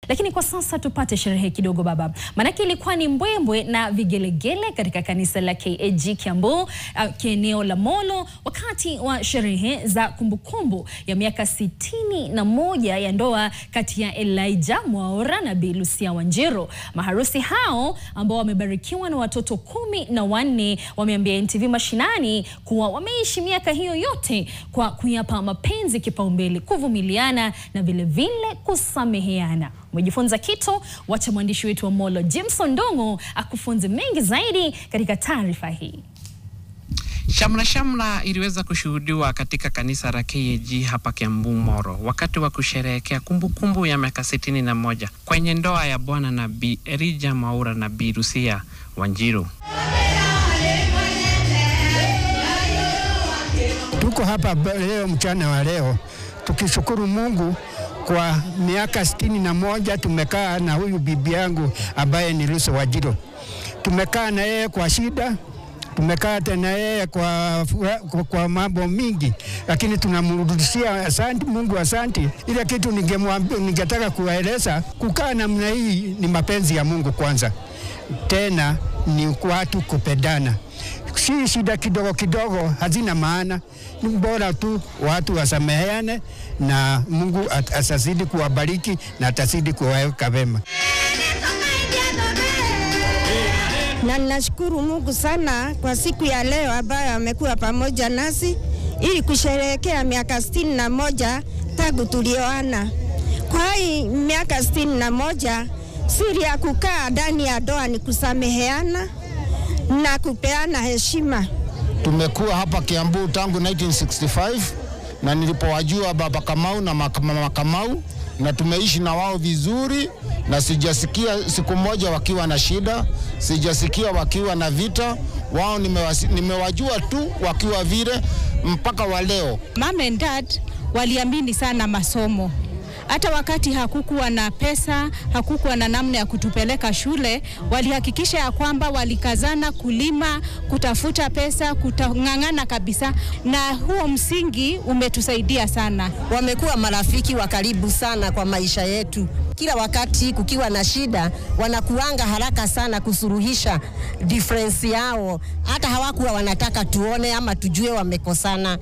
Lakini kwa sasa tupate sherehe kidogo baba. Manake ilikuwa ni mbwembwe na vigelegele katika kanisa la KAG Kiambu, eneo la Molo, wakati wa sherehe za kumbukumbu ya miaka 61 ya ndoa kati ya Elijah Mwaura na Bi Lucia Wanjiru. Maharusi hao ambao wamebarikiwa na watoto 14 wameambia NTV Mashinani kuwa wameishi miaka hiyo yote kwa kuyapa mapenzi kipaumbele, kuvumiliana na vile vile kusameheana. Umejifunza kitu? Wacha mwandishi wetu wa Molo Jimson Ndongo akufunze mengi zaidi katika taarifa hii. Shamla iliweza kushuhudiwa katika kanisa la KAG hapa Kiambu Moro wakati wa kusherehekea kumbukumbu ya miaka 61 kwenye ndoa ya Bwana na Bi Elijah Mwaura na Bi Lucia Wanjiru. Tuko hapa leo mchana wa leo tukishukuru Mungu kwa miaka 61 tumekaa na huyu bibi yangu ambaye ni Lucia Wanjiru. Tumekaa na yeye kwa shida, tumekaa tena yeye kwa mambo mingi, lakini tunamrudishia asante Mungu, asante. Ile kitu ningetaka kuwaeleza, kukaa namna hii ni mapenzi ya Mungu kwanza, tena ni watu kupendana. Si shida kidogo kidogo hazina maana, ni bora tu watu wasameheane na Mungu atazidi kuwabariki na atazidi kuwaweka vema. Na ninashukuru Mungu sana kwa siku ya leo ambayo amekuwa pamoja nasi ili kusherehekea miaka 61 tangu tulioana. Kwa hii miaka 61, siri ya kukaa ndani ya ndoa ni kusameheana na kupeana heshima. Tumekuwa hapa Kiambu tangu 1965 na nilipowajua baba Kamau na mama Kamau, na tumeishi na wao vizuri, na sijasikia siku moja wakiwa na shida, sijasikia wakiwa na vita. Wao nimewajua tu wakiwa vile mpaka wa leo. Mom and dad waliamini sana masomo. Hata wakati hakukuwa na pesa, hakukuwa na namna ya kutupeleka shule, walihakikisha ya kwamba walikazana kulima, kutafuta pesa, kutang'ang'ana kabisa, na huo msingi umetusaidia sana. Wamekuwa marafiki wa karibu sana kwa maisha yetu. Kila wakati kukiwa na shida, wanakuanga haraka sana kusuruhisha difference yao. Hata hawakuwa wanataka tuone ama tujue wamekosana.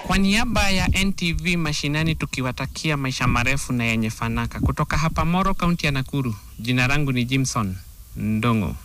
Kwa niaba ya NTV Mashinani tukiwatakia maisha marefu na yenye fanaka kutoka hapa Moro, kaunti ya Nakuru. Jina langu ni Jimson Ndongo.